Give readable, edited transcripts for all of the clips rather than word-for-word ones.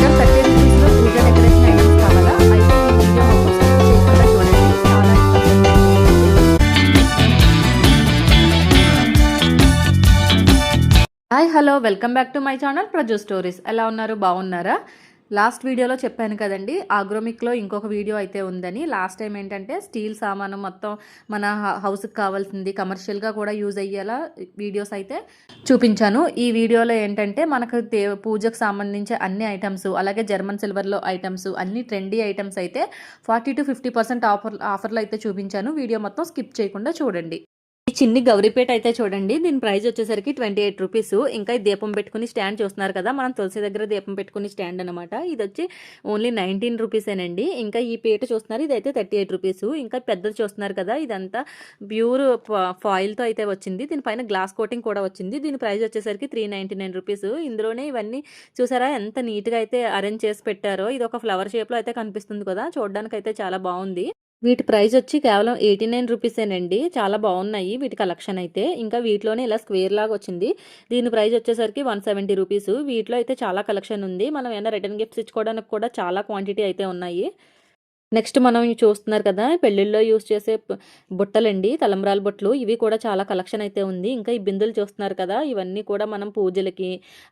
Under 30 రూపీస్‌లో పూజ decoration items కావాలా? అయితే ఈ వీడియో మొత్తం స్కిప్ చేయకుండా చూడండి. చాలా hi hello welcome back to my channel ప్రజూ స్టోరీస్. ఎలా ఉన్నారు? బాగున్నారా? లాస్ట్ వీడియోలో చెప్పాను కదండి, ఆగ్రోమిక్లో ఇంకొక వీడియో అయితే ఉందని. లాస్ట్ టైం ఏంటంటే స్టీల్ సామాను మొత్తం మన హౌస్కి కావాల్సింది కమర్షియల్గా కూడా యూజ్ అయ్యేలా వీడియోస్ అయితే చూపించాను. ఈ వీడియోలో ఏంటంటే మనకు పూజకు సంబంధించి అన్ని ఐటమ్స్, అలాగే జర్మన్ సిల్వర్లో ఐటమ్స్, అన్ని ట్రెండీ ఐటమ్స్ అయితే 40-50% ఆఫర్లో అయితే చూపించాను. వీడియో మొత్తం స్కిప్ చేయకుండా చూడండి. ఈ చిన్ని గౌరీపేట అయితే చూడండి, దీని ప్రైస్ వచ్చేసరికి 28 రూపీస్. ఇంకా ఈ దీపం పెట్టుకుని స్టాండ్ చూస్తున్నారు కదా, మనం తులసి దగ్గర దీపం పెట్టుకుని స్టాండ్ అనమాట. ఇది వచ్చి ఓన్లీ 19 రూపీసేనండి. ఇంకా ఈ పీట చూస్తున్నారు, ఇది అయితే 38 రూపీస్. ఇంకా పెద్దది చూస్తున్నారు కదా, ఇదంతా ప్యూర్ ఫాయిల్తో అయితే వచ్చింది. దీనిపైన గ్లాస్ కోటింగ్ కూడా వచ్చింది. దీని ప్రైస్ వచ్చేసరికి 399 రూపీస్. ఇందులోనే ఇవన్నీ చూసారా ఎంత నీట్గా అయితే అరేంజ్ చేసి పెట్టారో. ఇది ఒక ఫ్లవర్ షేప్లో అయితే కనిపిస్తుంది కదా, చూడడానికి అయితే చాలా బాగుంది. వీటి ప్రైస్ వచ్చి కేవలం 89 రూపీసేనండి. చాలా బాగున్నాయి వీటి కలెక్షన్ అయితే. ఇంకా వీటిలోనే ఇలా స్క్వేర్ లాగా వచ్చింది. దీని ప్రైస్ వచ్చేసరికి 170 రూపీస్. వీటిలో అయితే చాలా కలెక్షన్ ఉంది. మనం ఏమైనా రిటర్న్ గిఫ్ట్స్ ఇచ్చుకోవడానికి కూడా చాలా క్వాంటిటీ అయితే ఉన్నాయి. నెక్స్ట్ మనం చూస్తున్నారు కదా, పెళ్ళిళ్ళలో యూస్ చేసే బుట్టలండి, తలంబ్రాల బుట్టలు. ఇవి కూడా చాలా కలెక్షన్ అయితే ఉంది. ఇంకా ఈ బిందులు చూస్తున్నారు కదా, ఇవన్నీ కూడా మనం పూజలకి,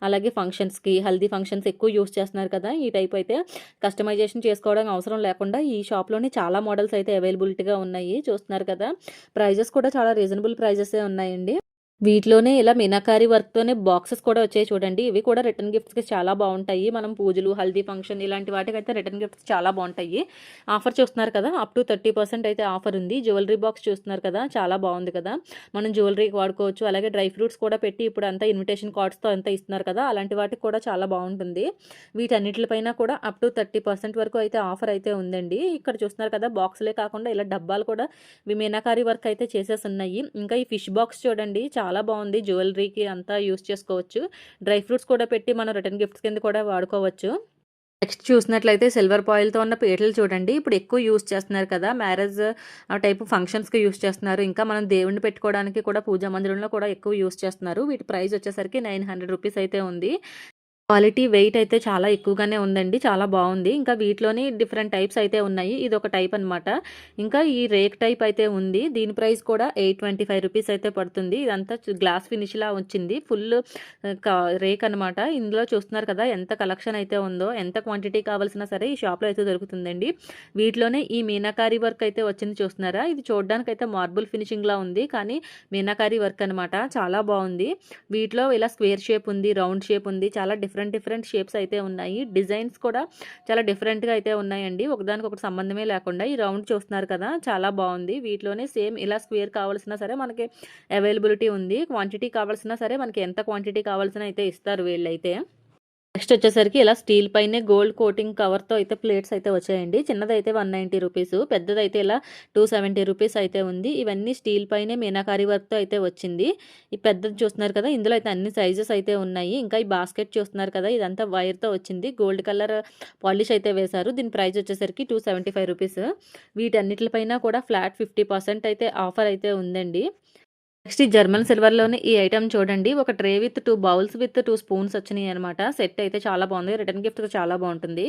అలాగే ఫంక్షన్స్కి, హల్దీ ఫంక్షన్స్ ఎక్కువ యూస్ చేస్తున్నారు కదా. ఈ టైప్ అయితే కస్టమైజేషన్ చేసుకోవడం అవసరం లేకుండా ఈ షాప్లోని చాలా మోడల్స్ అయితే అవైలబిలిటీగా ఉన్నాయి. చూస్తున్నారు కదా, ప్రైజెస్ కూడా చాలా రీజనబుల్ ప్రైజెసే ఉన్నాయండి. వీటిలోనే ఇలా మీనాకారి వర్క్తోనే బాక్సెస్ కూడా వచ్చాయి చూడండి. ఇవి కూడా రిటర్న్ గిఫ్ట్స్కి చాలా బాగుంటాయి. మనం పూజలు, హల్దీ ఫంక్షన్ ఇలాంటి వాటికైతే రిటర్న్ గిఫ్ట్స్ చాలా బాగుంటాయి. ఆఫర్ చూస్తున్నారు కదా, అప్ టు 30% అయితే ఆఫర్ ఉంది. జ్యువెలరీ బాక్స్ చూస్తున్నారు కదా, చాలా బాగుంది కదా. మనం జ్యువెలరీకి వాడుకోవచ్చు. అలాగే డ్రై ఫ్రూట్స్ కూడా పెట్టి ఇప్పుడు అంతా ఇన్విటేషన్ కార్డ్స్తో అంతా ఇస్తున్నారు కదా, అలాంటి వాటికి కూడా చాలా బాగుంటుంది. వీటన్నిటిపైన కూడా అప్ టు 30% వరకు అయితే ఆఫర్ అయితే ఉందండి. ఇక్కడ చూస్తున్నారు కదా, బాక్స్లే కాకుండా ఇలా డబ్బాలు కూడా మీనాకారి వర్క్ అయితే చేసేసి ఉన్నాయి. ఇంకా ఈ ఫిష్ బాక్స్ చూడండి, చాలా బాగుంది. జ్యువెలరీకి అంతా యూస్ చేసుకోవచ్చు. డ్రై ఫ్రూట్స్ కూడా పెట్టి మనం రిటర్న్ గిఫ్ట్స్ కింద కూడా వాడుకోవచ్చు. నెక్స్ట్ చూసినట్లయితే సిల్వర్ పాయిల్తో ఉన్న పీటలు చూడండి. ఇప్పుడు ఎక్కువ యూస్ చేస్తున్నారు కదా, మ్యారేజ్ ఆ టైపు ఫంక్షన్స్కి యూస్ చేస్తున్నారు. ఇంకా మనం దేవుడిని పెట్టుకోవడానికి కూడా పూజా మందిరంలో కూడా ఎక్కువ యూస్ చేస్తున్నారు. వీటి ప్రైస్ వచ్చేసరికి 900 రూపీస్ అయితే ఉంది. క్వాలిటీ వెయిట్ అయితే చాలా ఎక్కువగానే ఉందండి. చాలా బాగుంది. ఇంకా వీటిలోని డిఫరెంట్ టైప్స్ అయితే ఉన్నాయి. ఇది ఒక టైప్ అనమాట. ఇంకా ఈ రేక్ టైప్ అయితే ఉంది. దీని ప్రైస్ కూడా 825 రూపీస్ అయితే పడుతుంది. ఇదంతా గ్లాస్ ఫినిష్లా వచ్చింది. ఫుల్ రేక్ అనమాట. ఇందులో చూస్తున్నారు కదా ఎంత కలెక్షన్ అయితే ఉందో. ఎంత క్వాంటిటీ కావాల్సినా సరే ఈ షాప్లో అయితే దొరుకుతుందండి. వీటిలోనే ఈ మీనాకారి వర్క్ అయితే వచ్చింది చూస్తున్నారా. ఇది చూడడానికి అయితే మార్బుల్ ఫినిషింగ్లా ఉంది, కానీ మీనాకారి వర్క్ అనమాట. చాలా బాగుంది. వీటిలో ఇలా స్క్వేర్ షేప్ ఉంది, రౌండ్ షేప్ ఉంది. చాలా డిఫరెంట్ షేప్స్ అయితే ఉన్నాయి. డిజైన్స్ కూడా చాలా డిఫరెంట్గా అయితే ఉన్నాయండి. ఒకదానికొకటి సంబంధమే లేకుండా. ఈ రౌండ్ చూస్తున్నారు కదా, చాలా బాగుంది. వీటిలోనే సేమ్ ఇలా స్క్వేర్ కావాల్సినా సరే మనకి అవైలబిలిటీ ఉంది. క్వాంటిటీ కావాల్సినా సరే మనకి ఎంత క్వాంటిటీ కావాల్సిన అయితే ఇస్తారు వీళ్ళైతే. నెక్స్ట్ వచ్చేసరికి ఇలా స్టీల్ పైనే గోల్డ్ కోటింగ్ కవర్తో అయితే ప్లేట్స్ అయితే వచ్చాయండి. చిన్నదైతే 190 రూపీస్, పెద్దదైతే ఇలా 270 రూపీస్ అయితే ఉంది. ఇవన్నీ స్టీల్ పైనే మీనాకారి వర్క్తో అయితే వచ్చింది. ఈ పెద్దది చూస్తున్నారు కదా, ఇందులో అయితే అన్ని సైజెస్ అయితే ఉన్నాయి. ఇంకా ఈ బాస్కెట్ చూస్తున్నారు కదా, ఇదంతా వైర్తో వచ్చింది. గోల్డ్ కలర్ పాలిష్ అయితే వేశారు. దీని ప్రైస్ వచ్చేసరికి 275 రూపీస్. వీటన్నిటిపైన కూడా ఫ్లాట్ 50% అయితే ఆఫర్ అయితే ఉందండి. నెక్స్ట్ ఈ జర్మన్ సిల్వర్లోనే ఈ ఐటమ్ చూడండి. ఒక tray with 2 bowls with 2 spoons వచ్చినాయి అనమాట. సెట్ అయితే చాలా బాగుంది. రిటర్న్ గిఫ్ట్గా చాలా బాగుంటుంది.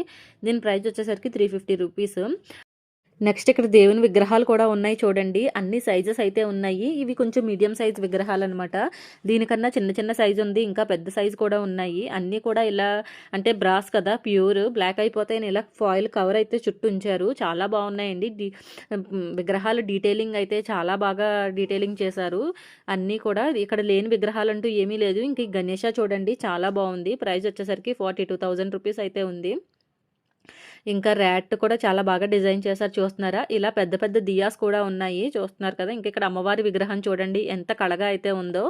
దీని ప్రైస్ వచ్చేసరికి 350 రూపీస్. నెక్స్ట్ ఇక్కడ దేవుని విగ్రహాలు కూడా ఉన్నాయి చూడండి. అన్ని సైజెస్ అయితే ఉన్నాయి. ఇవి కొంచెం మీడియం సైజ్ విగ్రహాలు అనమాట. దీనికన్నా చిన్న సైజు ఉంది, ఇంకా పెద్ద సైజు కూడా ఉన్నాయి. అన్నీ కూడా ఇలా అంటే బ్రాస్ కదా, ప్యూర్ బ్లాక్ అయిపోతాయని ఇలా ఫాయిల్ కవర్ అయితే చుట్టూ ఉంచారు. చాలా బాగున్నాయండి. విగ్రహాలు డీటెయిలింగ్ అయితే చాలా బాగా డీటెయిలింగ్ చేశారు. అన్నీ కూడా ఇక్కడ లేని విగ్రహాలు అంటూ ఏమీ లేదు. ఇంక ఈ గణేష చూడండి, చాలా బాగుంది. ప్రైస్ వచ్చేసరికి 42,000 రూపీస్ అయితే ఉంది. ఇంకా ర్యాట్ కూడా చాలా బాగా డిజైన్ చేశారు. చూస్తున్నారా, ఇలా పెద్ద పెద్ద దియాస్ కూడా ఉన్నాయి. చూస్తున్నారు కదా. ఇంకా ఇక్కడ అమ్మవారి విగ్రహం చూడండి ఎంత కళగా అయితే ఉందో.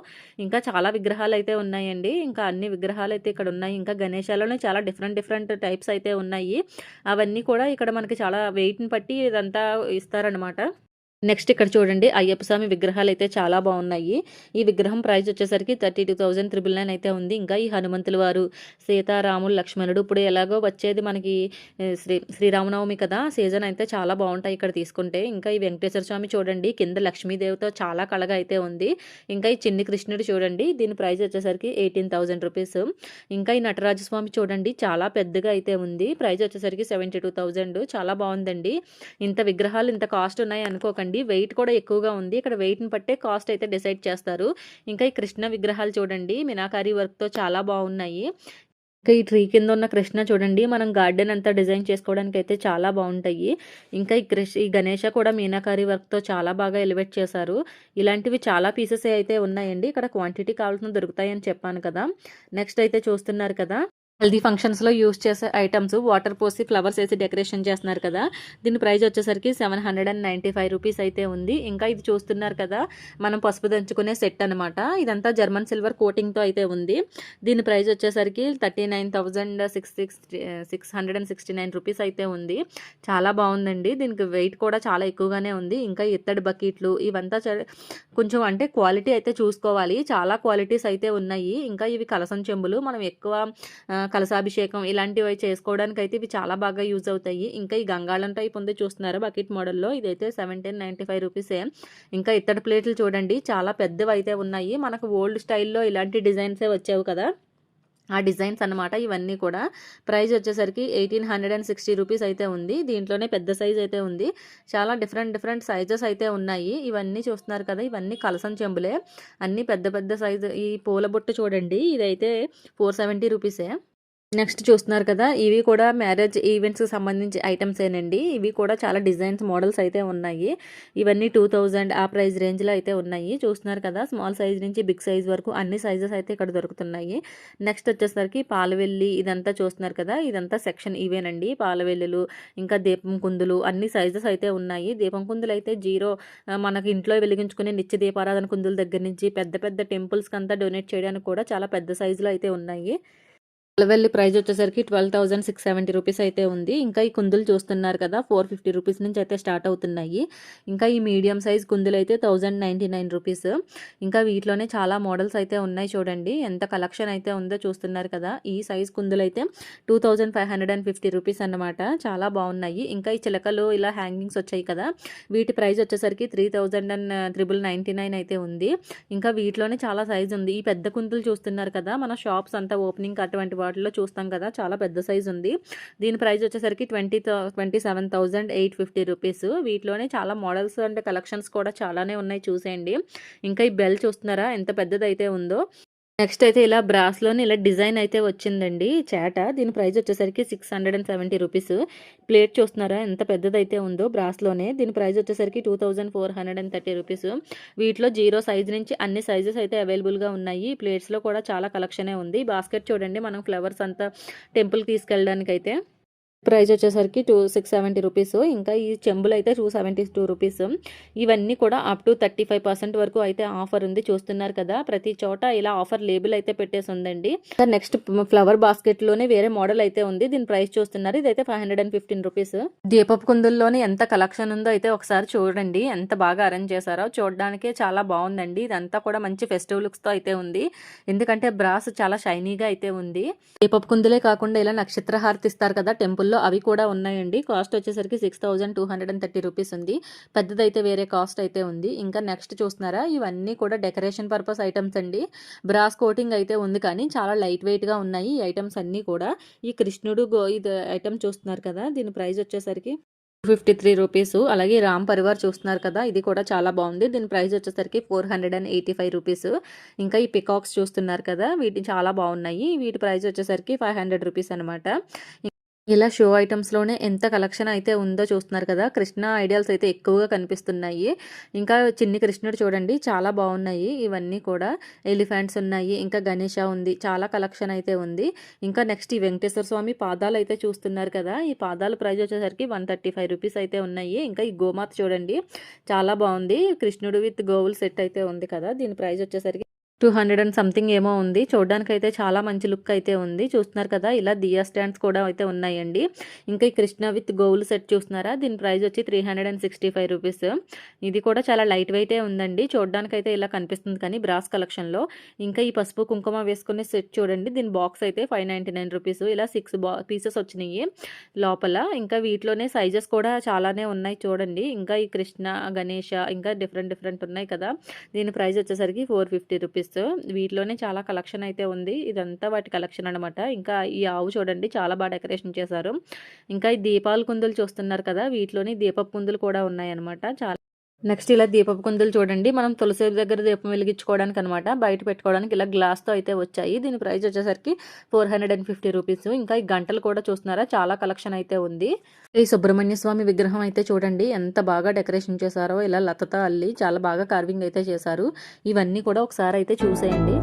ఇంకా చాలా విగ్రహాలు అయితే ఉన్నాయండి. ఇంకా అన్ని విగ్రహాలు అయితే ఇక్కడ ఉన్నాయి. ఇంకా గణేశాలోనే చాలా డిఫరెంట్ టైప్స్ అయితే ఉన్నాయి. అవన్నీ కూడా ఇక్కడ మనకి చాలా వెయిట్ని బట్టి ఇదంతా ఇస్తారనమాట. నెక్స్ట్ ఇక్కడ చూడండి అయ్యప్ప స్వామి విగ్రహాలు అయితే చాలా బాగున్నాయి. ఈ విగ్రహం ప్రైస్ వచ్చేసరికి 32,999 అయితే ఉంది. ఇంకా ఈ హనుమంతుల వారు, సీతారాములు, లక్ష్మణుడు ఇప్పుడు ఎలాగో వచ్చేది మనకి శ్రీరామనవమి కదా, సీజన్ అయితే చాలా బాగుంటాయి ఇక్కడ తీసుకుంటే. ఇంకా ఈ వెంకటేశ్వర స్వామి చూడండి కింద లక్ష్మీదేవితో చాలా కళగా అయితే ఉంది. ఇంకా ఈ చిన్ని కృష్ణుడు చూడండి, దీని ప్రైస్ వచ్చేసరికి 18,000 రూపీస్. ఇంకా ఈ నటరాజస్వామి చూడండి చాలా పెద్దగా అయితే ఉంది. ప్రైస్ వచ్చేసరికి 72,000. చాలా బాగుందండి. ఇంత విగ్రహాలు ఇంత కాస్ట్ ఉన్నాయి అనుకోకండి, వెయిట్ కూడా ఎక్కువగా ఉంది. ఇక్కడ వెయిట్ని బట్టే కాస్ట్ అయితే డిసైడ్ చేస్తారు. ఇంకా ఈ కృష్ణ విగ్రహాలు చూడండి మీనాకారి వర్క్తో చాలా బాగున్నాయి. ఇంకా ఈ ట్రీ కింద ఉన్న కృష్ణ చూడండి మనం గార్డెన్ అంతా డిజైన్ చేసుకోవడానికి అయితే చాలా బాగుంటాయి. ఇంకా ఈ గణేష కూడా మీనాకారి వర్క్తో చాలా బాగా ఎలివేట్ చేశారు. ఇలాంటివి చాలా పీసెస్ అయితే ఉన్నాయండి. ఇక్కడ క్వాంటిటీ కావాల్సిన దొరుకుతాయని చెప్పాను కదా. నెక్స్ట్ అయితే చూస్తున్నారు కదా, హల్దీ ఫంక్షన్స్లో యూస్ చేసే ఐటమ్స్ వాటర్ పోసి ఫ్లవర్స్ వేసి డెకరేషన్ చేస్తున్నారు కదా, దీని ప్రైస్ వచ్చేసరికి 795 రూపీస్ అయితే ఉంది. ఇంకా ఇది చూస్తున్నారు కదా మనం పసుపు దంచుకునే సెట్ అనమాట. ఇదంతా జర్మన్ సిల్వర్ కోటింగ్తో అయితే ఉంది. దీని ప్రైస్ వచ్చేసరికి 39,669 రూపీస్ అయితే ఉంది. చాలా బాగుందండి. దీనికి వెయిట్ కూడా చాలా ఎక్కువగానే ఉంది. ఇంకా ఇత్తడి బకెట్లు ఇవంతా కొంచెం అంటే క్వాలిటీ అయితే చూసుకోవాలి. చాలా క్వాలిటీస్ అయితే ఉన్నాయి. ఇంకా ఇవి కలసం చెంబులు మనం ఎక్కువ కలసాభిషేకం ఇలాంటివి చేసుకోవడానికి అయితే ఇవి చాలా బాగా యూజ్ అవుతాయి. ఇంకా ఈ గంగాళం టైప్ ఉంది చూస్తున్నారా బకెట్ మోడల్లో, ఇదైతే 1795 రూపీసే. ఇంకా ఇత్తడి ప్లేట్లు చూడండి చాలా పెద్దవి అయితే ఉన్నాయి. మనకు ఓల్డ్ స్టైల్లో ఇలాంటి డిజైన్సే వచ్చావు కదా, ఆ డిజైన్స్ అనమాట ఇవన్నీ కూడా. ప్రైస్ వచ్చేసరికి 1860 రూపీస్ అయితే ఉంది. దీంట్లోనే పెద్ద సైజ్ అయితే ఉంది. చాలా డిఫరెంట్ సైజెస్ అయితే ఉన్నాయి. ఇవన్నీ చూస్తున్నారు కదా, ఇవన్నీ కలసం చెంబులే, అన్నీ పెద్ద పెద్ద సైజు. ఈ పూల బొట్టు చూడండి, ఇదైతే 470 రూపీసే. నెక్స్ట్ చూస్తున్నారు కదా, ఇవి కూడా మ్యారేజ్ ఈవెంట్స్కి సంబంధించి ఐటమ్స్ ఏనండి. ఇవి కూడా చాలా డిజైన్స్ మోడల్స్ అయితే ఉన్నాయి. ఇవన్నీ 2000 ఆ ప్రైస్ రేంజ్లో అయితే ఉన్నాయి. చూస్తున్నారు కదా, స్మాల్ సైజ్ నుంచి బిగ్ సైజ్ వరకు అన్ని సైజెస్ అయితే ఇక్కడ దొరుకుతున్నాయి. నెక్స్ట్ వచ్చేసరికి పాలవెల్లి ఇదంతా చూస్తున్నారు కదా, ఇదంతా సెక్షన్ ఇవేనండి. పాలవెల్లులు ఇంకా దీపం కుందులు అన్ని సైజెస్ అయితే ఉన్నాయి. దీపం కుందులు అయితే మనకి ఇంట్లో వెలిగించుకునే నిత్య దీపారాధన కుందుల దగ్గర నుంచి పెద్ద పెద్ద టెంపుల్స్కి అంతా డొనేట్ చేయడానికి కూడా చాలా పెద్ద సైజులో అయితే ఉన్నాయి. పాలవెల్లి ప్రైస్ వచ్చేసరికి 12,670 రూపీస్ అయితే ఉంది. ఇంకా ఈ కుందులు చూస్తున్నారు కదా 450 రూపీస్ నుంచి అయితే స్టార్ట్ అవుతున్నాయి. ఇంకా ఈ మీడియం సైజ్ కుందులు అయితే 1099 రూపీస్. ఇంకా వీటిలోనే చాలా మోడల్స్ అయితే ఉన్నాయి చూడండి, ఎంత కలెక్షన్ అయితే ఉందో చూస్తున్నారు కదా. ఈ సైజ్ కుందులు అయితే 2550 రూపీస్ అన్నమాట. చాలా బాగున్నాయి. ఇంకా ఈ చిలకలు ఇలా హ్యాంగింగ్స్ వచ్చాయి కదా, వీటి ప్రైస్ వచ్చేసరికి 3,999 అయితే ఉంది. ఇంకా వీటిలోనే చాలా సైజ్ ఉంది. ఈ పెద్ద కుందులు చూస్తున్నారు కదా, మన షాప్స్ అంతా ఓపెనింగ్ అటువంటి వాటిలో చూస్తాం కదా, చాలా పెద్ద సైజు ఉంది. దీని ప్రైస్ వచ్చేసరికి 27,850 రూపీస్. వీటిలోనే చాలా మోడల్స్ అంటే కలెక్షన్స్ కూడా చాలానే ఉన్నాయి, చూసేయండి. ఇంకా ఈ బెల్ చూస్తున్నారా ఎంత పెద్దదైతే ఉందో. నెక్స్ట్ అయితే ఇలా బ్రాస్లోని ఇలా డిజైన్ అయితే వచ్చిందండి చేట. దీని ప్రైస్ వచ్చేసరికి 670 రూపీస్. ప్లేట్ చూస్తున్నారా ఎంత పెద్దదైతే ఉందో బ్రాస్లోనే. దీని ప్రైస్ వచ్చేసరికి 2430 రూపీస్. వీటిలో 0 సైజ్ నుంచి అన్ని సైజెస్ అయితే అవైలబుల్గా ఉన్నాయి. ప్లేట్స్లో కూడా చాలా కలెక్షనే ఉంది. బాస్కెట్ చూడండి మనం ఫ్లవర్స్ అంతా టెంపుల్కి తీసుకెళ్ళడానికి అయితే. ప్రైస్ వచ్చేసరికి 670 రూపీస్. ఇంకా ఈ చెంబులు అయితే 272 రూపీస్. ఇవన్నీ కూడా అప్ టు 35% వరకు అయితే ఆఫర్ ఉంది, చూస్తున్నారు కదా. ప్రతి చోట ఇలా ఆఫర్ లేబుల్ అయితే పెట్టేసి ఉందండి. నెక్స్ట్ ఫ్లవర్ బాస్కెట్ లోనే వేరే మోడల్ అయితే ఉంది. దీని ప్రైస్ చూస్తున్నారు, ఇదైతే 515 రూపీస్. దీపపు కుందుల్లోనే ఎంత కలెక్షన్ ఉందో అయితే ఒకసారి చూడండి, ఎంత బాగా అరేంజ్ చేశారో. చూడడానికే చాలా బాగుందండి. ఇదంతా కూడా మంచి ఫెస్టివ్ లుక్స్ తో అయితే ఉంది, ఎందుకంటే బ్రాస్ చాలా షైనీగా అయితే ఉంది. దీపపు కుందులే కాకుండా ఇలా నక్షత్ర హారతి ఇస్తారు కదా టెంపుల్ లో, అవి కూడా ఉన్నాయండి. కాస్ట్ వచ్చేసరికి 6,230 రూపీస్ ఉంది. పెద్దదైతే వేరే కాస్ట్ అయితే ఉంది. ఇంకా నెక్స్ట్ చూస్తున్నారా, ఇవన్నీ కూడా డెకరేషన్ పర్పస్ ఐటమ్స్ అండి. బ్రాస్ కోటింగ్ అయితే ఉంది కానీ చాలా లైట్ వెయిట్ గా ఉన్నాయి ఈ ఐటమ్స్ అన్నీ కూడా. ఈ కృష్ణుడు ఇది ఐటమ్ చూస్తున్నారు కదా, దీని ప్రైస్ వచ్చేసరికి 253 రూపీస్. అలాగే రామ్ పరివార్ చూస్తున్నారు కదా, ఇది కూడా చాలా బాగుంది. దీని ప్రైస్ వచ్చేసరికి 485 రూపీస్. ఇంకా ఈ పికాక్స్ చూస్తున్నారు కదా, వీటి చాలా బాగున్నాయి. వీటి ప్రైస్ వచ్చేసరికి 500 రూపీస్ అనమాట. ఇలా షో ఐటమ్స్లోనే ఎంత కలెక్షన్ అయితే ఉందో చూస్తున్నారు కదా. కృష్ణ ఐడియాల్స్ అయితే ఎక్కువగా కనిపిస్తున్నాయి. ఇంకా చిన్ని కృష్ణుడు చూడండి చాలా బాగున్నాయి. ఇవన్నీ కూడా ఎలిఫెంట్స్ ఉన్నాయి, ఇంకా గణేష ఉంది, చాలా కలెక్షన్ అయితే ఉంది. ఇంకా నెక్స్ట్ ఈ వెంకటేశ్వర స్వామి పాదాలు అయితే చూస్తున్నారు కదా, ఈ పాదాల ప్రైస్ వచ్చేసరికి 135 రూపీస్ అయితే ఉన్నాయి. ఇంకా ఈ గోమాత చూడండి చాలా బాగుంది, కృష్ణుడు విత్ గోవుల్ సెట్ అయితే ఉంది కదా, దీని ప్రైస్ వచ్చేసరికి 200 అండ్ సంథింగ్ ఏమో ఉంది. చూడ్డానికైతే చాలా మంచి లుక్ అయితే ఉంది. చూస్తున్నారు కదా! ఇలా దియా స్టాండ్స్ కూడా అయితే ఉన్నాయండి. ఇంకా ఈ కృష్ణ విత్ గోల్డ్ సెట్ చూస్తున్నారా? దీని ప్రైస్ వచ్చి 365 రూపీస్. ఇది కూడా చాలా లైట్ వెయిటే ఉందండి. చూడ్డానికైతే ఇలా కనిపిస్తుంది కానీ బ్రాస్ కలెక్షన్‌లో. ఇంకా ఈ పసుపు, కుంకుమ వేసుకునే సెట్ చూడండి. దీని బాక్స్ అయితే 599 రూపీస్. ఇలా 6 పీసెస్ వచ్చినాయి లోపల. ఇంకా వీటిలోనే సైజెస్ కూడా చాలానే ఉన్నాయి చూడండి. ఇంకా ఈ కృష్ణ, గణేష ఇంకా డిఫరెంట్ ఉన్నాయి కదా! దీని ప్రైస్ వచ్చేసరికి 450 రూపీస్. వీటిలోనే చాలా కలెక్షన్ అయితే ఉంది. ఇదంతా వాటి కలెక్షన్ అనమాట. ఇంకా ఈ ఆవు చూడండి చాలా బాగా డెకరేషన్ చేశారు. ఇంకా ఈ దీపాల కుందులు చూస్తున్నారు కదా! వీటిలోని దీపపు కుందులు కూడా ఉన్నాయన్నమాట. నెక్స్ట్ ఇలా దీపపు కుందులు చూడండి. మనం తులసి దగ్గర దీపం వెలిగించుకోవడానికి అనమాట. బయట పెట్టుకోవడానికి ఇలా గ్లాస్తో అయితే వచ్చాయి. దీని ప్రైస్ వచ్చేసరికి 450 రూపీస్. ఇంకా ఈ గంటలు కూడా చూస్తున్నారా చాలా కలెక్షన్ అయితే ఉంది. ఈ సుబ్రహ్మణ్య స్వామి విగ్రహం అయితే చూడండి ఎంత బాగా డెకరేషన్ చేశారో. ఇలా లతతో అల్లి చాలా బాగా కార్వింగ్ అయితే చేశారు. ఇవన్నీ కూడా ఒకసారి అయితే చూసేయండి.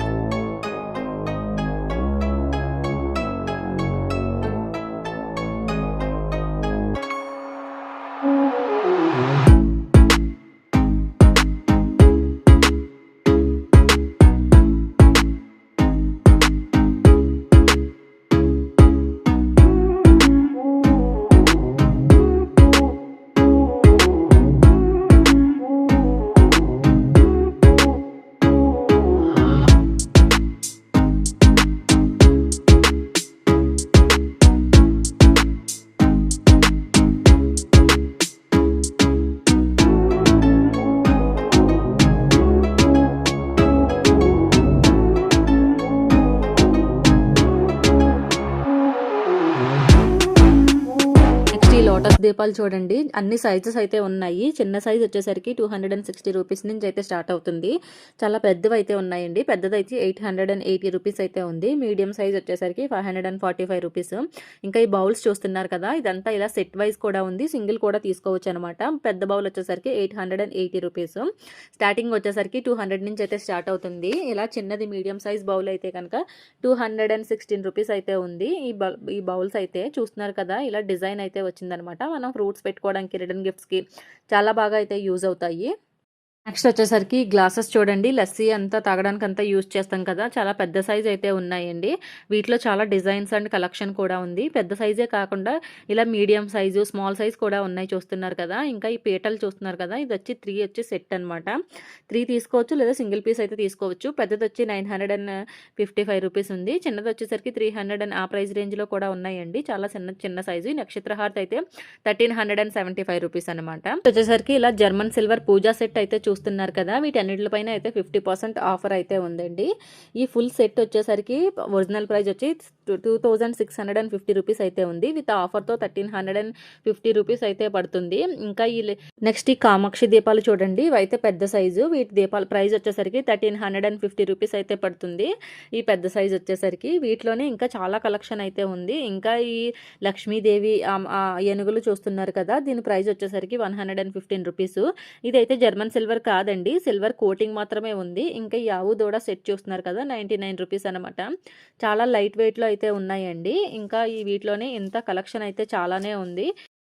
లోటస్ దీపాలు చూడండి అన్ని సైజెస్ అయితే ఉన్నాయి. చిన్న సైజ్ వచ్చేసరికి 260 రూపీస్ నుంచి అయితే స్టార్ట్ అవుతుంది. చాలా పెద్దవి అయితే ఉన్నాయండి. పెద్దదైతే 880 రూపీస్ అయితే ఉంది. మీడియం సైజ్ వచ్చేసరికి 545 రూపీస్. ఇంకా ఈ బౌల్స్ చూస్తున్నారు కదా, ఇదంతా ఇలా సెట్ వైజ్ కూడా ఉంది. సింగిల్ కూడా తీసుకోవచ్చు అనమాట. పెద్ద బౌల్ వచ్చేసరికి 880 రూపీస్. స్టార్టింగ్ వచ్చేసరికి 200 నుంచి అయితే స్టార్ట్ అవుతుంది. ఇలా చిన్నది మీడియం సైజ్ బౌల్ అయితే కనుక 216 రూపీస్ అయితే ఉంది. ఈ బౌల్స్ అయితే చూస్తున్నారు కదా, ఇలా డిజైన్ అయితే వచ్చిందనమాట. మనం ఫ్రూట్స్ పెట్టుకోవడానికి, రిటర్న్ గిఫ్ట్స్కి చాలా బాగా అయితే యూజ్ అవుతాయి. నెక్స్ట్ వచ్చేసరికి గ్లాసెస్ చూడండి. లస్సీ అంతా తాగడానికి అంతా యూజ్ చేస్తాం కదా, చాలా పెద్ద సైజ్ అయితే ఉన్నాయండి. వీటిలో చాలా డిజైన్స్ అండ్ కలెక్షన్ కూడా ఉంది. పెద్ద సైజే కాకుండా ఇలా మీడియం సైజు, స్మాల్ సైజ్ కూడా ఉన్నాయి చూస్తున్నారు కదా. ఇంకా ఈ పీటలు చూస్తున్నారు కదా, ఇది వచ్చి 3 వచ్చి సెట్ అనమాట. 3 తీసుకోవచ్చు లేదా సింగిల్ పీస్ అయితే తీసుకోవచ్చు. పెద్దది వచ్చి 955 రూపీస్ ఉంది. చిన్నది వచ్చేసరికి 300 ఆ ప్రైస్ రేంజ్లో కూడా ఉన్నాయండి. చాలా చిన్న సైజు. నక్షత్ర హార్ట్ అయితే 1375 రూపీస్ అనమాట. వచ్చేసరికి ఇలా జర్మన్ సిల్వర్ పూజా సెట్ అయితే చూస్తున్నారు కదా, వీటన్నిటిపైన అయితే 50% ఆఫర్ అయితే ఉందండి. ఈ ఫుల్ సెట్ వచ్చేసరికి ఒరిజినల్ ప్రైస్ వచ్చి 2650 రూపీస్ అయితే ఉంది. విత్ ఆఫర్తో 1350 రూపీస్ అయితే పడుతుంది. ఇంకా ఈ నెక్స్ట్ ఈ కామాక్షి దీపాలు చూడండి, ఇవి అయితే పెద్ద సైజు. వీటి దీపాల ప్రైస్ వచ్చేసరికి 1350 రూపీస్ అయితే పడుతుంది. ఈ పెద్ద సైజ్ వచ్చేసరికి వీటిలోనే ఇంకా చాలా కలెక్షన్ అయితే ఉంది. ఇంకా ఈ లక్ష్మీదేవి ఏనుగులు చూస్తున్నారు కదా, దీని ప్రైస్ వచ్చేసరికి 115 రూపీస్. ఇదైతే జర్మన్ సిల్వర్ కాదండి, సిల్వర్ కోటింగ్ మాత్రమే ఉంది. ఇంకా ఈ ఆవు దూడ సెట్ చూస్తున్నారు కదా, 99 రూపీస్ అనమాట. చాలా లైట్ వెయిట్లో అయితే ఉన్నాయండి. ఇంకా ఈ వీటిలోనే ఇంత కలెక్షన్ అయితే చాలానే ఉంది.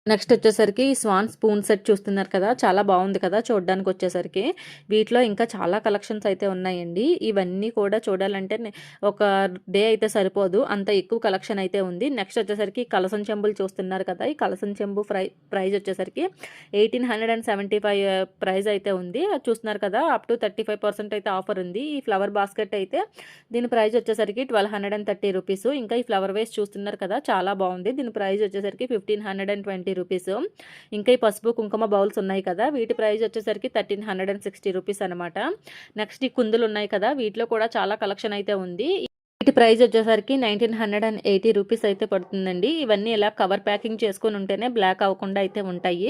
నెక్స్ట్ వచ్చేసరికి స్వాన్ స్పూన్ సెట్ చూస్తున్నారు కదా, చాలా బాగుంది కదా చూడడానికి వచ్చేసరికి. వీటిలో ఇంకా చాలా కలెక్షన్స్ అయితే ఉన్నాయండి. ఇవన్నీ కూడా చూడాలంటే ఒక డే అయితే సరిపోదు, అంత ఎక్కువ కలెక్షన్ అయితే ఉంది. నెక్స్ట్ వచ్చేసరికి కలసం చెంబులు చూస్తున్నారు కదా, ఈ కలసం చెంబు ప్రైస్ వచ్చేసరికి 1875 ప్రైస్ అయితే ఉంది. అది చూస్తున్నారు కదా, అప్ టు 35% అయితే ఆఫర్ ఉంది. ఈ ఫ్లవర్ బాస్కెట్ అయితే దీని ప్రైస్ వచ్చేసరికి 1230 రూపీస్. ఇంకా ఈ ఫ్లవర్ వేస్ట్ చూస్తున్నారు కదా, చాలా బాగుంది. దీని ప్రైస్ వచ్చేసరికి 1520 రూపీస్. ఇంకా ఈ పసుపు కుంకుమ బౌల్స్ ఉన్నాయి కదా, వీటి ప్రైస్ వచ్చేసరికి 1360 రూపీస్ అనమాట. నెక్స్ట్ ఈ కుందులు ఉన్నాయి కదా, వీటిలో కూడా చాలా కలెక్షన్ అయితే ఉంది. వీటి ప్రైస్ వచ్చేసరికి 1980 రూపీస్ అయితే పడుతుందండి. ఇవన్నీ ఇలా కవర్ ప్యాకింగ్ చేసుకుని ఉంటేనే బ్లాక్ అవ్వకుండా అయితే ఉంటాయి.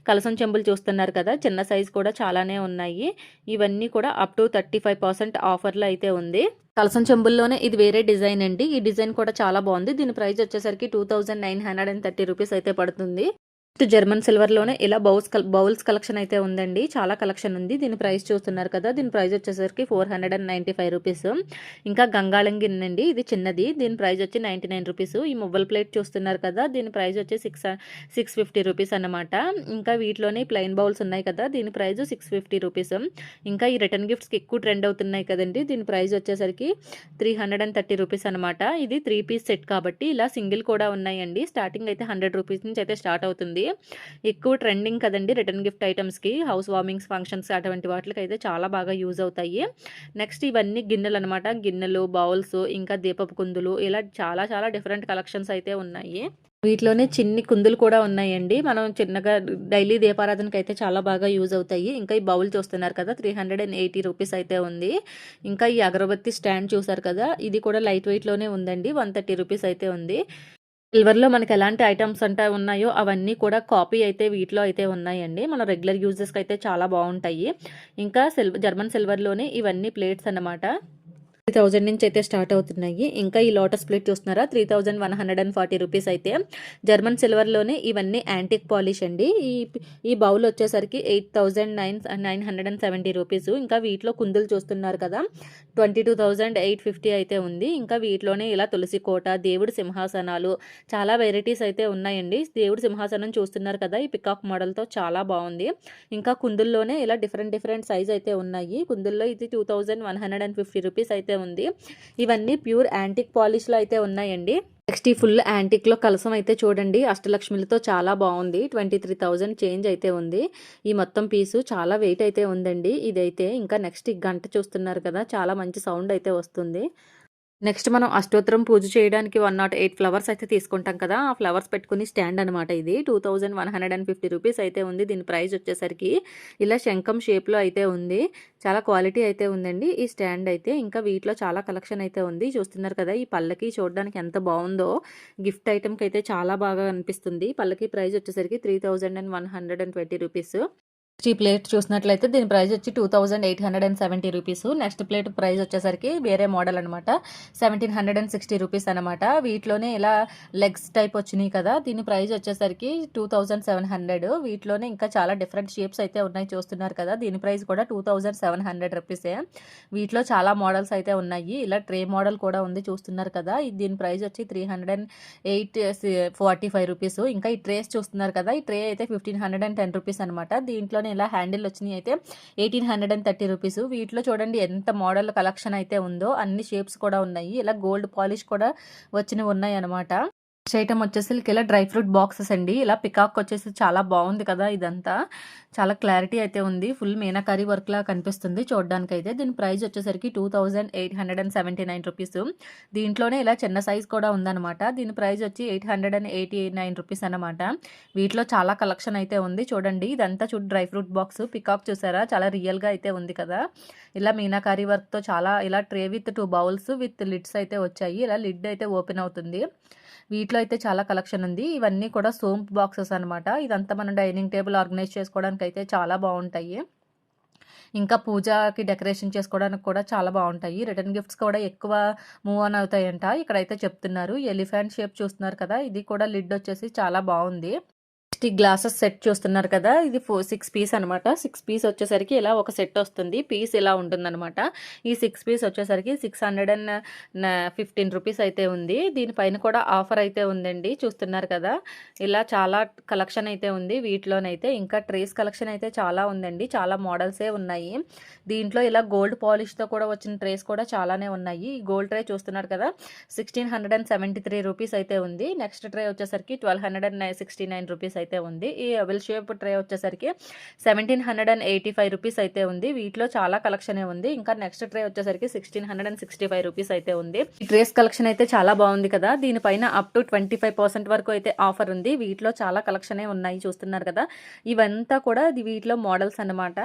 కలసం చెంబులు చూస్తున్నారు కదా, చిన్న సైజ్ కూడా చాలానే ఉన్నాయి. ఇవన్నీ కూడా అప్ టు 35% ఆఫర్లో అయితే ఉంది. కలసం చెంబుల్లోనే ఇది వేరే డిజైన్ అండి. ఈ డిజైన్ కూడా చాలా బాగుంది. దీని ప్రైస్ వచ్చేసరికి 2930 రూపీస్ అయితే పడుతుంది. జర్మన్ సిల్వర్‌లోనే ఇలా బౌల్స్ కలెక్షన్ అయితే ఉందండి. చాలా కలెక్షన్ ఉంది. దీని ప్రైస్ చూస్తున్నారు కదా! దీని ప్రైస్ వచ్చేసరికి రూ. 495. ఇంకా గంగాళం గిన్నండి. ఇది చిన్నది. దీని ప్రైస్ వచ్చి రూ. 99. ఈ మువ్వల ప్లేట్ చూస్తున్నారు కదా! దీని ప్రైస్ వచ్చి రూ. 650 అన్నమాట. ఇంకా వీటిలోనే ప్లెయిన్ బౌల్స్ ఉన్నాయి కదా! దీని ప్రైస్ రూ. 650. ఇంకా ఈ రిటర్న్ గిఫ్ట్స్‌కి ఎక్కువ ట్రెండ్ అవుతున్నాయి కదండీ! దీని ప్రైస్ వచ్చేసరికి రూ. 330 అన్నమాట. ఇది 3 పీస్ సెట్ కాబట్టి ఇలా సింగిల్ కూడా ఉన్నాయండి. స్టార్టింగ్ అయితే రూ. 100 నుంచి అయితే స్టార్ట్ అవుతుంది. ఎక్కువ ట్రెండింగ్ కదండి రిటర్న్ గిఫ్ట్ ఐటమ్స్కి, హౌస్ వార్మింగ్స్, ఫంక్షన్స్ అటువంటి వాటికి అయితే చాలా బాగా యూజ్ అవుతాయి. నెక్స్ట్ ఇవన్నీ గిన్నెలు అనమాట. గిన్నెలు, బౌల్స్, ఇంకా దీపపు కుందులు, ఇలా చాలా చాలా డిఫరెంట్ కలెక్షన్స్ అయితే ఉన్నాయి. వీటిలోనే చిన్ని కుందులు కూడా ఉన్నాయండి. మనం చిన్నగా డైలీ దీపారాధనకి అయితే చాలా బాగా యూజ్ అవుతాయి. ఇంకా ఈ బౌల్ చూస్తున్నారు కదా, రూ. 380 అయితే ఉంది. ఇంకా ఈ అగరబత్తి స్టాండ్ చూసారు కదా, ఇది కూడా లైట్ వెయిట్లోనే ఉందండి. రూ. 130 అయితే ఉంది. సిల్వర్‌లో మనకి ఎలాంటి ఐటమ్స్ అంటే ఉన్నాయో అవన్నీ కూడా కాపీ అయితే వీటిలో అయితే ఉన్నాయండి. మన రెగ్యులర్ యూజెస్‌కి అయితే చాలా బావుంటాయి. ఇంకా జర్మన్ సిల్వర్‌లోనే ఇవన్నీ ప్లేట్స్ అన్నమాట. 3000 నుంచి అయితే స్టార్ట్ అవుతున్నాయి. ఇంకా ఈ లోటస్ ప్లేట్ చూస్తున్నారా, రూ. 3140 అయితే. జర్మన్ సిల్వర్‌లోనే ఇవన్నీ యాంటిక్ పాలిష్ అండి. ఈ బౌల్ వచ్చేసరికి రూ. 8970. ఇంకా వీటిలో కుందులు చూస్తున్నారు కదా, 22,850 అయితే ఉంది. ఇంకా వీటిలోనే ఇలా తులసి కోట, దేవుడి సింహాసనాలు, చాలా వెరైటీస్ అయితే ఉన్నాయండి. దేవుడి సింహాసనం చూస్తున్నారు కదా, ఈ పికాక్ మోడల్‌తో చాలా బాగుంది. ఇంకా కుందుల్లోనే ఇలా డిఫరెంట్ సైజ్ అయితే ఉన్నాయి. కుందుల్లో ఇది రూ. 2150 అయితే ఉంది. ఇవన్నీ ప్యూర్ యాంటిక్ పాలిష్లో అయితే ఉన్నాయండి. నెక్స్ట్ ఈ ఫుల్ యాంటిక్లో కలసం అయితే చూడండి, అష్టలక్ష్మిలతో చాలా బాగుంది. 23,000 చేంజ్ అయితే ఉంది. ఈ మొత్తం పీసు చాలా వెయిట్ అయితే ఉందండి ఇదైతే. ఇంకా నెక్స్ట్ ఈ గంట చూస్తున్నారు కదా, చాలా మంచి సౌండ్ అయితే వస్తుంది. నెక్స్ట్ మనం అష్టోత్తరం పూజ చేయడానికి 108 ఫ్లవర్స్ అయితే తీసుకుంటాం కదా, ఆ ఫ్లవర్స్ పెట్టుకుని స్టాండ్ అనమాట. ఇది రూ. 2150 అయితే ఉంది. దీని ప్రైస్ వచ్చేసరికి ఇలా శంఖం షేప్లో అయితే ఉంది. చాలా క్వాలిటీ అయితే ఉందండి ఈ స్టాండ్ అయితే. ఇంకా వీటిలో చాలా కలెక్షన్ అయితే ఉంది. చూస్తున్నారు కదా, ఈ పల్లకి చూడడానికి ఎంత బాగుందో. గిఫ్ట్ ఐటమ్కి అయితే చాలా బాగా అనిపిస్తుంది. పల్లకి ప్రైస్ వచ్చేసరికి రూ. 3120. ఈ ప్లేట్ చూసినట్లయితే దీని ప్రైస్ వచ్చి రూ. 2870. నెక్స్ట్ ప్లేట్ ప్రైస్ వచ్చేసరికి వేరే మోడల్ అనమాట, రూ. 1760 అనమాట. వీటిలోనే ఇలా లెగ్స్ టైప్ వచ్చినాయి కదా, దీని ప్రైస్ వచ్చేసరికి 2700. వీటిలోనే ఇంకా చాలా డిఫరెంట్ షేప్స్ అయితే ఉన్నాయి చూస్తున్నారు కదా, దీని ప్రైస్ కూడా రూ. 2700. వీటిలో చాలా మోడల్స్ అయితే ఉన్నాయి. ఇలా ట్రే మోడల్ కూడా ఉంది చూస్తున్నారు కదా, దీని ప్రైస్ వచ్చి రూ. 345. ఇంకా ఈ ట్రేస్ చూస్తున్నారు కదా, ఈ ట్రే అయితే రూ. 1510 అనమాట. దీంట్లోనే ఇలా హ్యాండిల్ వచ్చినాయి అయితే రూ. 1830. వీటిలో చూడండి ఎంత మోడల్ కలెక్షన్ అయితే ఉందో, అన్ని షేప్స్ కూడా ఉన్నాయి. ఇలా గోల్డ్ పాలిష్ కూడా వచ్చినవి ఉన్నాయి అనమాట. నెక్స్ట్ ఐటమ్ వచ్చేసి ఇలా డ్రై ఫ్రూట్ బాక్సెస్ అండి. ఇలా పికాక్ వచ్చేసి చాలా బాగుంది కదా, ఇదంతా చాలా క్లారిటీ అయితే ఉంది. ఫుల్ మీనాకారి వర్క్ లా కనిపిస్తుంది చూడడానికి అయితే. దీని ప్రైస్ వచ్చేసరికి రూ. 2879. దీంట్లోనే ఇలా చిన్న సైజ్ కూడా ఉందన్నమాట. దీని ప్రైస్ వచ్చి రూ. 889 అనమాట. వీటిలో చాలా కలెక్షన్ అయితే ఉంది చూడండి. ఇదంతా డ్రై ఫ్రూట్ బాక్స్ పికాక్ చూసారా, చాలా రియల్గా అయితే ఉంది కదా. ఇలా మీనాకారి వర్క్తో చాలా ఇలా tray with 2 bowls with lids అయితే వచ్చాయి. ఇలా లిడ్ అయితే ఓపెన్ అవుతుంది. వీటిలో అయితే చాలా కలెక్షన్ ఉంది. ఇవన్నీ కూడా సోంప్ బాక్సెస్ అనమాట. ఇదంతా మనం డైనింగ్ టేబుల్ ఆర్గనైజ్ చేసుకోవడానికి అయితే చాలా బాగుంటాయి. ఇంకా పూజకి డెకరేషన్ చేసుకోవడానికి కూడా చాలా బాగుంటాయి. రిటర్న్ గిఫ్ట్స్ కూడా ఎక్కువ మూవ్ ఆన్ అవుతాయంట ఇక్కడైతే చెప్తున్నారు. ఎలిఫెంట్ షేప్ చూస్తున్నారు కదా, ఇది కూడా లిడ్ వచ్చేసి చాలా బాగుంది. ఈ గ్లాసెస్ సెట్ చూస్తున్నారు కదా, ఇది 6 పీస్ అనమాట. 6 పీస్ వచ్చేసరికి ఇలా ఒక సెట్ వస్తుంది. పీస్ ఇలా ఉంటుందన్నమాట. ఈ 6 పీస్ వచ్చేసరికి రూ. 615 అయితే ఉంది. దీనిపైన కూడా ఆఫర్ అయితే ఉందండి చూస్తున్నారు కదా. ఇలా చాలా కలెక్షన్ అయితే ఉంది వీటిలోనైతే. ఇంకా ట్రేస్ కలెక్షన్ అయితే చాలా ఉందండి, చాలా మోడల్సే ఉన్నాయి. దీంట్లో ఇలా గోల్డ్ పాలిష్తో కూడా వచ్చిన ట్రేస్ కూడా చాలానే ఉన్నాయి. ఈ గోల్డ్ ట్రే చూస్తున్నారు కదా, రూ. 1673 అయితే ఉంది. నెక్స్ట్ ట్రే వచ్చేసరికి రూ. 1269 అయితే ఉంది. ఈ అవెల్ షేప్ ట్రే వచ్చేసరికి రూ. 1785 అయితే ఉంది. వీటిలో చాలా కలెక్షన్ ఉంది. ఇంకా నెక్స్ట్ ట్రే వచ్చేసరికి రూ. 1665 అయితే ఉంది. ఈ ట్రేస్ కలెక్షన్ అయితే చాలా బాగుంది కదా, దీనిపైన అప్ టు 25% వరకు అయితే ఆఫర్ ఉంది. వీటిలో చాలా కలెక్షన్ ఉన్నాయి చూస్తున్నారు కదా. ఇవంతా కూడా వీటిలో మోడల్స్ అన్నమాట.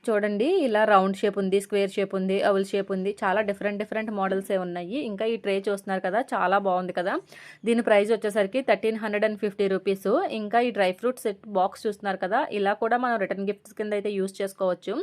చూడండి, ఇలా రౌండ్ షేప్ ఉంది, స్క్వేర్ షేప్ ఉంది, అవల్ షేప్ ఉంది, చాలా డిఫరెంట్ మోడల్సే ఉన్నాయి. ఇంకా ఈ ట్రే చూస్తున్నారు కదా, చాలా బాగుంది కదా. దీని ప్రైస్ వచ్చేసరికి రూ. 1350. ఇంకా ఈ డ్రై ఫ్రూట్ సెట్ బాక్స్ చూస్తున్నారు కదా, ఇలా కూడా మనం రిటర్న్ గిఫ్ట్స్ కింద అయితే యూస్ చేసుకోవచ్చు.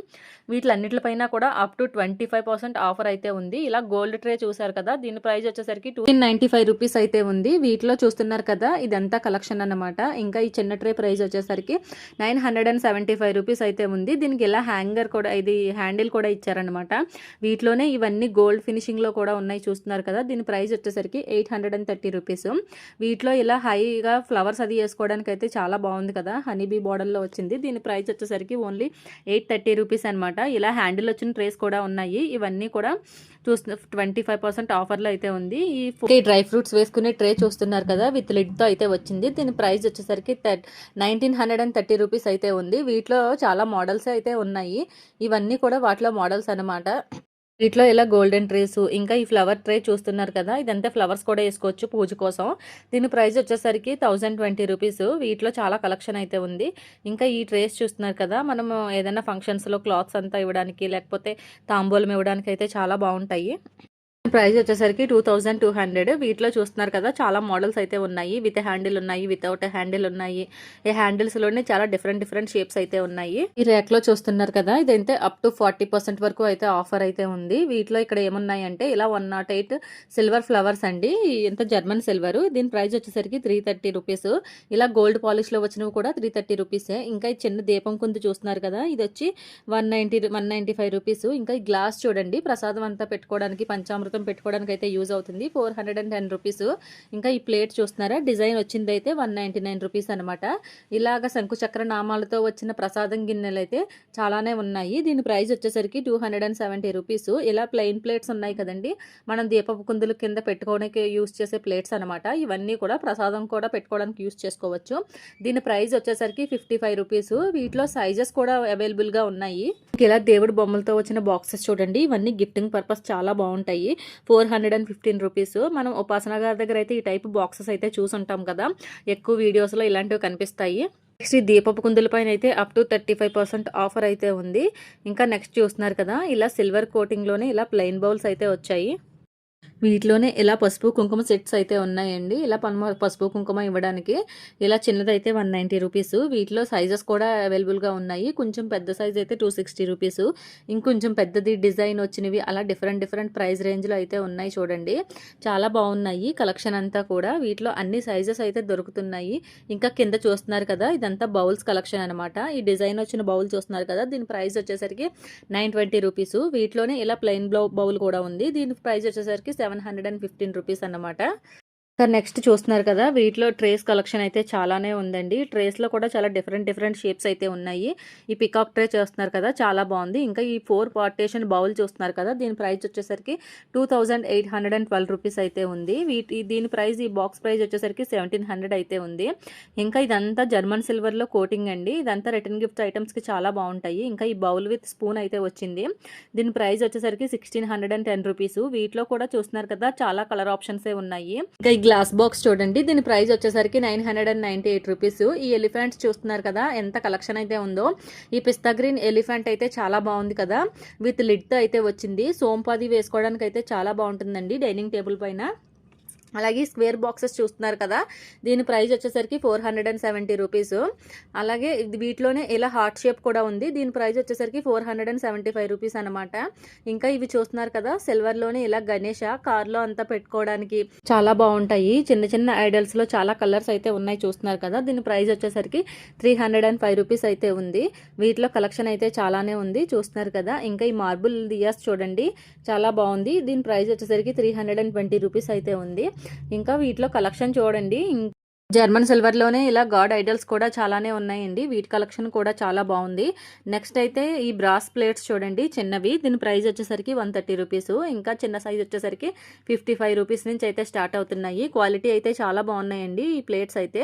వీటిలన్నిటిపైన కూడా అప్ టు 25% ఆఫర్ అయితే ఉంది. ఇలా గోల్డ్ ట్రే చూసారు కదా, దీని ప్రైస్ వచ్చేసరికి 295 రూపీస్ అయితే ఉంది. వీటిలో చూస్తున్నారు కదా, ఇదంతా కలెక్షన్ అన్నమాట. ఇంకా ఈ చిన్న ట్రే ప్రైస్ వచ్చేసరికి 975 రూపీస్ అయితే ఉంది. దీనికి ఇలా హ్యాంగర్ కూడా, ఇది హ్యాండిల్ కూడా ఇచ్చారనమాట. వీటిలోనే ఇవన్నీ గోల్డ్ ఫినిషింగ్లో కూడా ఉన్నాయి చూస్తున్నారు కదా, దీని ప్రైస్ వచ్చేసరికి 830 రూపీస్. వీటిలో ఇలా హైగా ఫ్లవర్స్ అది వేసుకోవడానికి అయితే చాలా బాగుంది కదా, హనీబీ మోడల్లో వచ్చింది. దీని ప్రైస్ వచ్చేసరికి ఓన్లీ 830 రూపీస్ అనమాట. ఇలా హ్యాండిల్ వచ్చిన ట్రేస్ కూడా ఉన్నాయి. ఇవన్నీ కూడా 25% ఆఫర్లో అయితే ఉంది. ఈ డ్రై ఫ్రూట్స్ వేసుకునే ట్రే చూస్తున్నారు కదా, విత్ లిడ్తో అయితే వచ్చింది. దీని ప్రైస్ వచ్చేసరికి 1930 రూపీస్ అయితే ఉంది. వీటిలో చాలా మోడల్స్ అయితే ఉన్నాయి. ఇవన్నీ కూడా వాటిలో మోడల్స్ అనమాట. వీటిలో ఇలా గోల్డెన్ ట్రేస్, ఇంకా ఈ ఫ్లవర్ ట్రే చూస్తున్నారు కదా, ఇదంతా ఫ్లవర్స్ కూడా వేసుకోవచ్చు పూజ కోసం. దీని ప్రైస్ వచ్చేసరికి 1020 రూపీస్. వీటిలో చాలా కలెక్షన్ అయితే ఉంది. ఇంకా ఈ ట్రేస్ చూస్తున్నారు కదా, మనము ఏదైనా ఫంక్షన్స్లో క్లాత్స్ అంతా ఇవ్వడానికి, లేకపోతే తాంబూలం ఇవ్వడానికి అయితే చాలా బాగుంటాయి. ప్రైస్ వచ్చేసరికి 2200. వీటిలో చూస్తున్నారు కదా, చాలా మోడల్స్ అయితే ఉన్నాయి. విత్ హ్యాండిల్ ఉన్నాయి, వితౌట్ హ్యాండిల్ ఉన్నాయి. ఈ హ్యాండిల్స్ లోనే చాలా డిఫరెంట్ షేప్స్ అయితే ఉన్నాయి. ఈ ర్యాక్ లో చూస్తున్నారు కదా, ఇదైతే అప్ టు 40% వరకు అయితే ఆఫర్ అయితే ఉంది. వీటిలో ఇక్కడ ఏమున్నాయి అంటే ఇలా 108 సిల్వర్ ఫ్లవర్స్ అండి, ఎంత జర్మన్ సిల్వర్. దీని ప్రైస్ వచ్చేసరికి 330 రూపీస్. ఇలా గోల్డ్ పాలిష్ లో వచ్చినవి కూడా 330 రూపీసే. ఇంకా ఈ చిన్న దీపం కుందు చూస్తున్నారు కదా, ఇది వచ్చి 195 రూపీస్. ఇంకా ఈ గ్లాస్ చూడండి, ప్రసాదం అంతా పెట్టుకోవడానికి, పంచామృతం పెట్టుకోవడానికి అయితే యూజ్ అవుతుంది, 410 రూపీస్. ఇంకా ఈ ప్లేట్ చూస్తున్నారా, డిజైన్ వచ్చింది అయితే 199 రూపీస్ అనమాట. ఇలాగ శంకుచక్ర నామాలతో వచ్చిన ప్రసాదం గిన్నెలు అయితే చాలానే ఉన్నాయి. దీని ప్రైస్ వచ్చేసరికి 270 రూపీస్. ఇలా ప్లెయిన్ ప్లేట్స్ ఉన్నాయి కదండి, మనం దీపపు కుందులు కింద పెట్టుకోవడానికి యూజ్ చేసే ప్లేట్స్ అనమాట. ఇవన్నీ కూడా ప్రసాదం కూడా పెట్టుకోవడానికి యూజ్ చేసుకోవచ్చు. దీని ప్రైస్ వచ్చేసరికి 55 రూపీస్. వీటిలో సైజెస్ కూడా అవైలబుల్గా ఉన్నాయి. ఇలా దేవుడి బొమ్మలతో వచ్చిన బాక్సెస్ చూడండి, ఇవన్నీ గిఫ్టింగ్ పర్పస్ చాలా బాగుంటాయి. 415 రూపీస్. మనం ఉపాసన గారి దగ్గర అయితే ఈ టైప్ బాక్సెస్ అయితే చూసుంటాం కదా, ఎక్కువ వీడియోస్లో ఇలాంటివి కనిపిస్తాయి. నెక్స్ట్ ఈ దీపపు కుందుల పైన అయితే అప్ టు 35% ఆఫర్ అయితే ఉంది. ఇంకా నెక్స్ట్ చూస్తున్నారు కదా, ఇలా సిల్వర్ కోటింగ్లోనే ఇలా ప్లెయిన్ బౌల్స్ అయితే వచ్చాయి. వీటిలోనే ఇలా పసుపు కుంకుమ సెట్స్ అయితే ఉన్నాయండి. ఇలా పసుపు కుంకుమ ఇవ్వడానికి ఇలా చిన్నదైతే 190 రూపీస్. వీటిలో సైజెస్ కూడా అవైలబుల్గా ఉన్నాయి. కొంచెం పెద్ద సైజ్ అయితే 260 రూపీస్. ఇంకొంచెం పెద్దది డిజైన్ వచ్చినవి అలా డిఫరెంట్ ప్రైస్ రేంజ్లో అయితే ఉన్నాయి చూడండి. చాలా బాగున్నాయి కలెక్షన్ అంతా కూడా. వీటిలో అన్ని సైజెస్ అయితే దొరుకుతున్నాయి. ఇంకా కింద చూస్తున్నారు కదా, ఇదంతా బౌల్స్ కలెక్షన్ అనమాట. ఈ డిజైన్ వచ్చిన బౌల్ చూస్తున్నారు కదా, దీని ప్రైస్ వచ్చేసరికి 920 రూపీస్. వీటిలోనే ఇలా ప్లెయిన్ బౌల్ కూడా ఉంది. దీని ప్రైస్ వచ్చేసరికి 715 రూపీస్ అన్నమాట. నెక్స్ట్ చూస్తున్నారు కదా, వీటిలో ట్రేస్ కలెక్షన్ అయితే చాలానే ఉందండి. ట్రేస్లో కూడా చాలా డిఫరెంట్ షేప్స్ అయితే ఉన్నాయి. ఈ పికాక్ ట్రే చూస్తున్నారు కదా, చాలా బాగుంది. ఇంకా ఈ 4 పార్టేషన్ బౌల్ చూస్తున్నారు కదా, దీని ప్రైస్ వచ్చేసరికి 2812 రూపీస్ అయితే ఉంది. దీని ప్రైస్, ఈ బాక్స్ ప్రైస్ వచ్చేసరికి 1700 అయితే ఉంది. ఇంకా ఇదంతా జర్మన్ సిల్వర్లో కోటింగ్ అండి. ఇదంతా రిటర్న్ గిఫ్ట్ ఐటమ్స్కి చాలా బాగుంటాయి. ఇంకా ఈ బౌల్ విత్ స్పూన్ అయితే వచ్చింది. దీని ప్రైస్ వచ్చేసరికి 1610 రూపీస్. వీటిలో కూడా చూస్తున్నారు కదా, చాలా కలర్ ఆప్షన్సే ఉన్నాయి. ఇంకా ఈ గ్లాస్ బాక్స్ చూడండి, దీని ప్రైస్ వచ్చేసరికి 998 రూపీస్. ఈ ఎలిఫెంట్స్ చూస్తున్నారు కదా, ఎంత కలెక్షన్ అయితే ఉందో. ఈ పిస్తా గ్రీన్ ఎలిఫెంట్ అయితే చాలా బాగుంది కదా, విత్ లిడ్తో అయితే వచ్చింది. సోంపాది వేసుకోవడానికి అయితే చాలా బాగుంటుందండి డైనింగ్ టేబుల్ పైన. అలాగే స్క్వేర్ బాక్సెస్ చూస్తున్నారు కదా, దీని ప్రైస్ వచ్చేసరికి 470 రూపీస్. అలాగే వీటిలోనే ఇలా హార్ట్ షేప్ కూడా ఉంది. దీని ప్రైస్ వచ్చేసరికి 475 రూపీస్ అనమాట. ఇంకా ఇవి చూస్తున్నారు కదా, సిల్వర్లోనే ఇలా గణేష కార్లో అంతా పెట్టుకోవడానికి చాలా బాగుంటాయి. చిన్న ఐడల్స్లో చాలా కలర్స్ అయితే ఉన్నాయి చూస్తున్నారు కదా. దీని ప్రైస్ వచ్చేసరికి 305 రూపీస్ అయితే ఉంది. వీటిలో కలెక్షన్ అయితే చాలానే ఉంది చూస్తున్నారు కదా. ఇంకా ఈ మార్బుల్ దియాస్ చూడండి, చాలా బాగుంది. దీని ప్రైస్ వచ్చేసరికి 320 రూపీస్ అయితే ఉంది. ఇంకా వీటిలో కలెక్షన్ చూడండి, జర్మన్ సిల్వర్లోనే ఇలా గాడ్ ఐడల్స్ కూడా చాలానే ఉన్నాయండి. వీటి కలెక్షన్ కూడా చాలా బాగుంది. నెక్స్ట్ అయితే ఈ బ్రాస్ ప్లేట్స్ చూడండి, చిన్నవి. దీని ప్రైస్ వచ్చేసరికి 130 రూపీస్. ఇంకా చిన్న సైజ్ వచ్చేసరికి 55 రూపీస్ నుంచి అయితే స్టార్ట్ అవుతున్నాయి. క్వాలిటీ అయితే చాలా బాగున్నాయండి ఈ ప్లేట్స్ అయితే.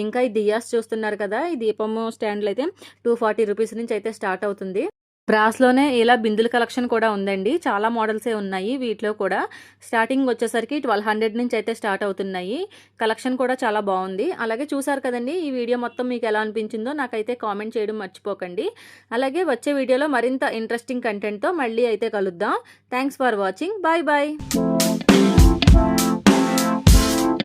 ఇంకా ఈ దియాస్ చూస్తున్నారు కదా, ఈ దీపము స్టాండ్లు అయితే 240 రూపీస్ నుంచి అయితే స్టార్ట్ అవుతుంది. బ్రాస్లోనే ఇలా బిందుల కలెక్షన్ కూడా ఉందండి. చాలా మోడల్సే ఉన్నాయి. వీటిలో కూడా స్టార్టింగ్ వచ్చేసరికి 1200 నుంచి అయితే స్టార్ట్ అవుతున్నాయి. కలెక్షన్ కూడా చాలా బాగుంది. అలాగే చూసారు కదండి, ఈ వీడియో మొత్తం మీకు ఎలా అనిపించిందో నాకైతే కామెంట్ చేయడం మర్చిపోకండి. అలాగే వచ్చే వీడియోలో మరింత ఇంట్రెస్టింగ్ కంటెంట్తో మళ్ళీ అయితే కలుద్దాం. Thanks for watching. Bye bye.